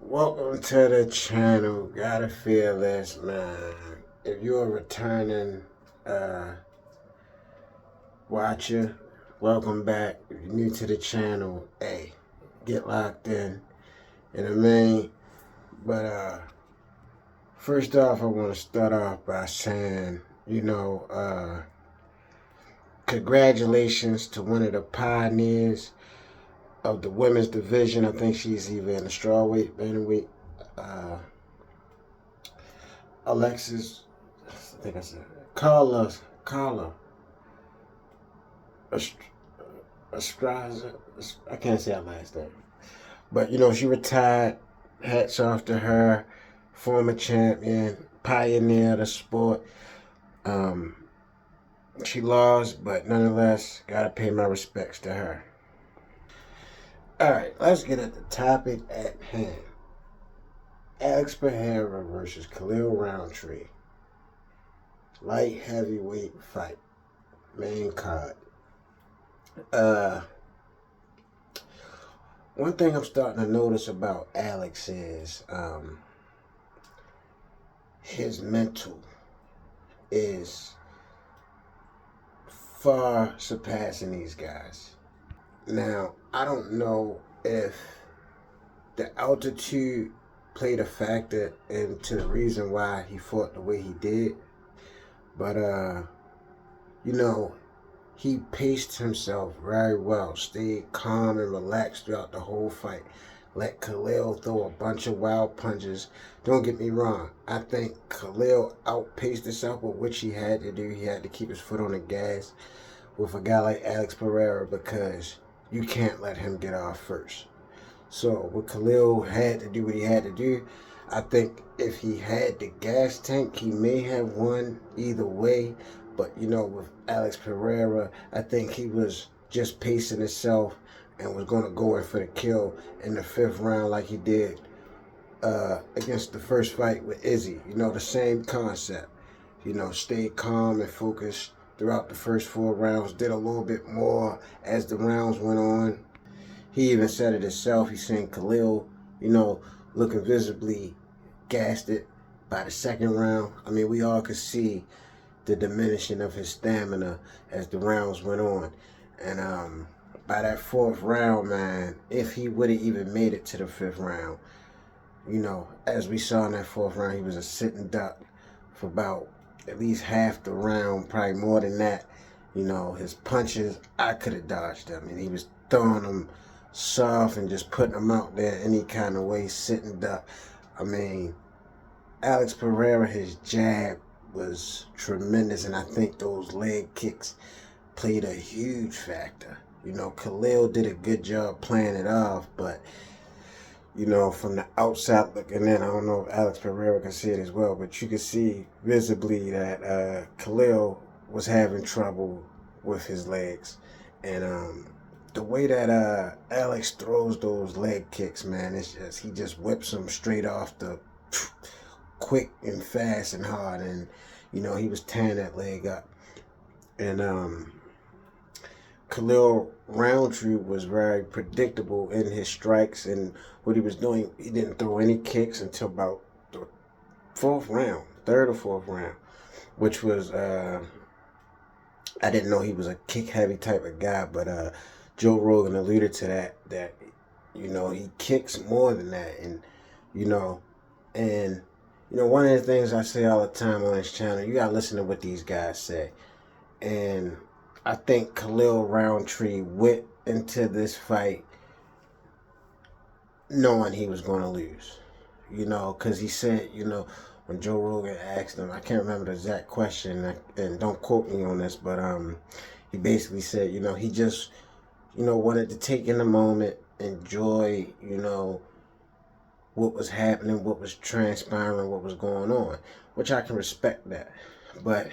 Welcome to the channel. Gotta feel this, man. If you're a returning uh, watcher, welcome back. If you're new to the channel, hey, get locked in. You know what I mean? But first off, I want to start off by saying, congratulations to one of the pioneers of the women's division. I think she's either in the strawweight, bantamweight. Alexis, I think I said CARLA, Estraza. I can't say her last name, but she retired. Hats off to her, former champion, pioneer of the sport. Um, she lost, but nonetheless, gotta pay my respects to her. All right, let's get at the topic at hand. Alex Pereira versus KHALIL Rountree. Light heavyweight fight. Main card. One thing I'm starting to notice about Alex is his mental is far surpassing these guys. Now, I don't know if the altitude played a factor into the reason why he fought the way he did, but he paced himself very well, stayed calm and relaxed throughout the whole fight. Let KHALIL throw a bunch of wild punches. Don't get me wrong. I think KHALIL outpaced himself with what he had to do. He had to keep his foot on the gas with a guy like Alex Pereira because you can't let him get off first. So what KHALIL had to do what he had to do. I think if he had the gas tank, he may have won either way. But, with Alex Pereira, I think he was just pacing himself and was going to go in for the kill in the 5th round like he did against the first fight with Izzy. The same concept. Stayed calm and focused throughout the first 4 rounds. Did a little bit more as the rounds went on. He even said it himself. He's saying KHALIL, looking visibly gassed by the 2nd round. I mean, we all could see the diminishing of his stamina as the rounds went on. And by that 4th round, man, if he would have even made it to the 5th round, as we saw in that 4th round, he was a sitting duck for about at least half the round, probably more than that. His punches, I could have dodged them. And he was throwing them soft and just putting them out there any kind of way, sitting duck. I mean, Alex Pereira, his jab was tremendous, and I think those leg kicks played a huge factor. KHALIL did a good job playing it off, but from the outside looking in, I don't know if Alex Pereira can see it as well, but you could see visibly that KHALIL was having trouble with his legs. And the way that Alex throws those leg kicks, man, it's just, he just whips them straight off the quick and fast and hard, and he was tearing that leg up. And KHALIL Rountree was very predictable in his strikes and what he was doing. He didn't throw any kicks until about the 4th round, 3rd or 4th round, which was I didn't know he was a kick heavy type of guy, but Joe Rogan alluded to that he kicks more than that. And one of the things I say all the time on this channel, you gotta listen to what these guys say. And I think KHALIL Rountree went into this fight knowing he was going to lose. Because he said, when Joe Rogan asked him, I can't remember the exact question, and don't quote me on this, but he basically said, he just, wanted to take in the moment, enjoy, what was happening, what was transpiring, what was going on, which I can respect that. But,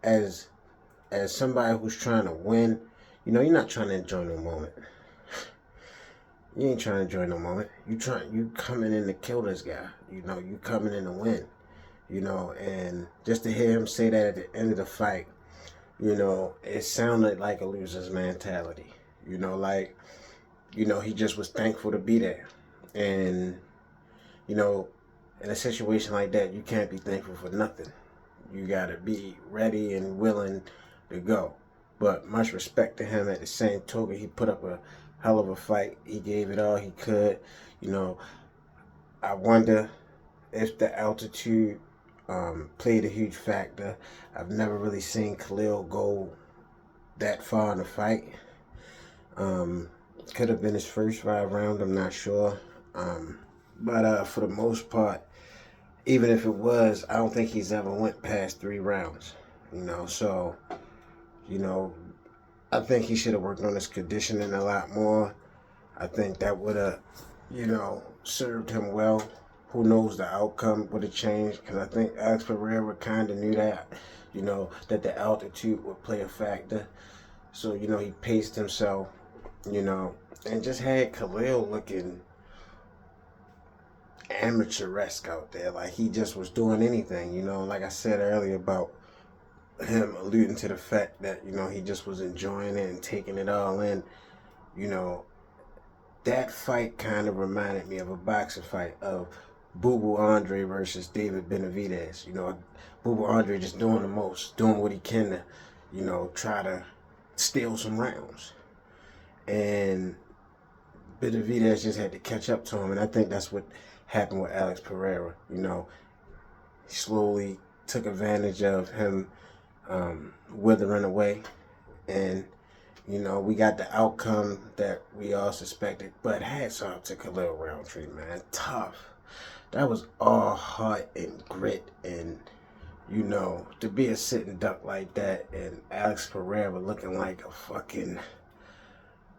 as somebody who's trying to win, you're not trying to enjoy no moment. You ain't trying to enjoy no moment. You coming in to kill this guy. You coming in to win. And just to hear him say that at the end of the fight, it sounded like a loser's mentality. He just was thankful to be there. And, you know, in a situation like that, you can't be thankful for nothing. You got to be ready and willing to go. But much respect to him. At the same token, he put up a hell of a fight. He gave it all he could. You know, I wonder if the altitude played a huge factor. I've never really seen Khalil go that far in a fight. Could have been his first 5 round, I'm not sure. But for the most part, even if it was, I don't think he's ever went past 3 rounds. You know, so, you know, I think he should have worked on his conditioning a lot more. I think that would have, you know, served him well. Who knows, the outcome would have changed, because I think Alex Pereira kind of knew that, you know, that the altitude would play a factor. So, you know, he paced himself, you know, and just had Khalil looking amateuresque out there. Like he just was doing anything, you know, like I said earlier about him alluding to the fact that, you know, he just was enjoying it and taking it all in. You know, that fight kind of reminded me of a boxing fight of Boo Boo Andre versus David Benavidez. You know, Boo Boo Andre just doing the most, doing what he can to, you know, try to steal some rounds. And Benavidez just had to catch up to him, and I think that's what happened with Alex Pereira. You know, he slowly took advantage of him withering away, and you know, we got the outcome that we all suspected. But hats off to Khalil Rountree, man. Tough. That was all heart and grit, and you know, to be a sitting duck like that, and Alex Pereira looking like a fucking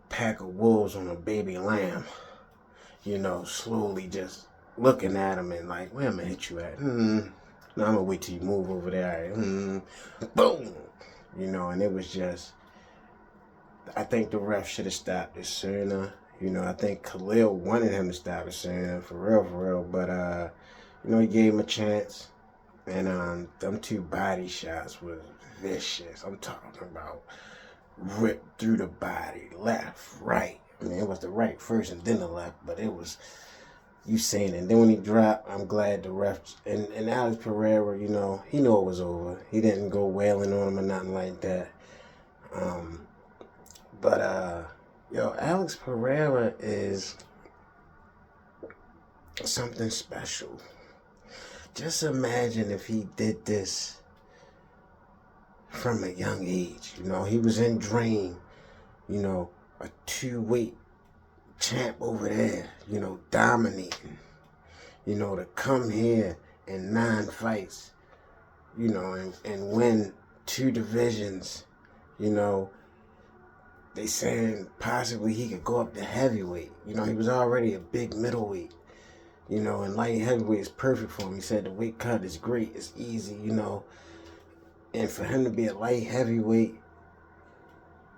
pack of wolves on a baby lamb. You know, slowly just looking at him and like, where am I hit you at? No, I'm gonna wait till you move over there. Boom. You know, and it was just, I think the ref should have stopped it sooner. You know, I think Khalil wanted him to stop it sooner, for real. But, you know, he gave him a chance. And them 2 body shots was vicious. I'm talking about ripped through the body, left, right. I mean, it was the right first and then the left, but it was, you seen it. And then when he dropped, I'm glad the ref, and Alex Pereira, you know, he knew it was over. He didn't go wailing on him or nothing like that. Yo, Alex Pereira is something special. Just imagine if he did this from a young age. You know, he was in Dream, you know, a 2-weight champ over there, you know, dominating. You know, to come here in 9 fights, you know, and win 2 divisions, you know, they saying possibly he could go up to heavyweight. You know, he was already a big middleweight. You know, and light heavyweight is perfect for him. He said the weight cut is great, it's easy, you know. And for him to be a light heavyweight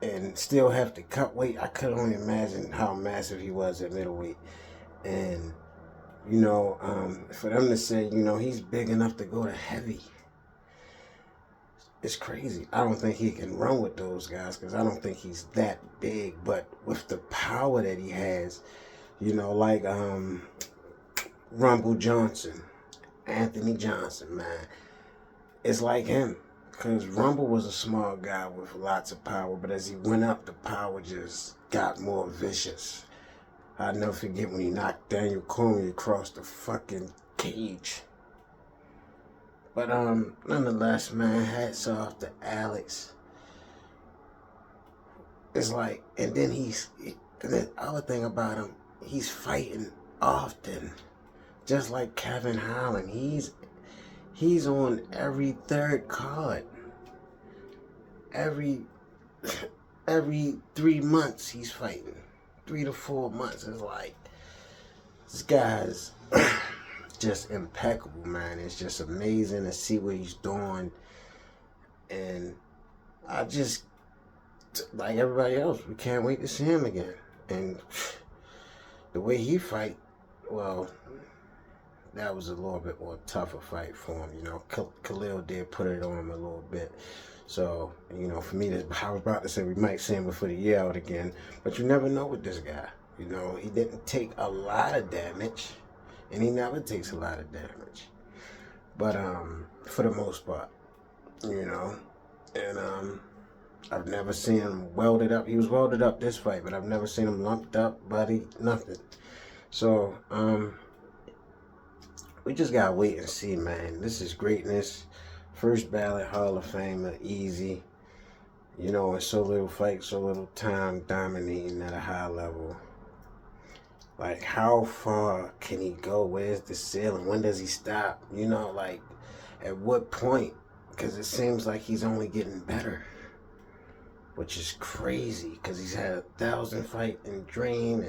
and still have to cut weight, I could only imagine how massive he was at middleweight. And, you know, for them to say, you know, he's big enough to go to heavy, it's crazy. I don't think he can run with those guys because I don't think he's that big. But with the power that he has, you know, like Rumble Johnson, Anthony Johnson, man, it's like him. Because Rumble was a small guy with lots of power, but as he went up, the power just got more vicious. I'll never forget when he knocked Daniel Cormier across the fucking cage. But nonetheless, man, hats off to Alex. It's like, and then and the other thing about him, he's fighting often. Just like Kevin Holland, he's on every 3rd card. Every 3 months he's fighting. 3 to 4 months. It's like, this guy's just impeccable, man. It's just amazing to see what he's doing. And I just, like everybody else, we can't wait to see him again. And the way he fight, well, that was a little bit more tougher fight for him. You know, Khalil did put it on him a little bit. So, you know, for me, I was about to say we might see him before the year out again. But you never know with this guy. You know, he didn't take a lot of damage, and he never takes a lot of damage. But for the most part, you know, and I've never seen him welded up. He was welded up this fight, but I've never seen him lumped up, buddy, nothing. So we just gotta wait and see, man. This is greatness. First ballot Hall of Famer, easy. You know, in so little fight, so little time, dominating at a high level. Like, how far can he go? Where's the ceiling? When does he stop? You know, like, at what point? Because it seems like he's only getting better, which is crazy, because he's had 1,000 fight and dream.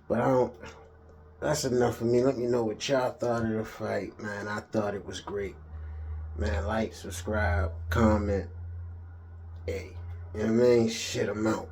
But I don't. That's enough for me. Let me know what y'all thought of the fight, man. I thought it was great. Man, like, subscribe, comment. Hey, you know what I mean? Shit, I'm out.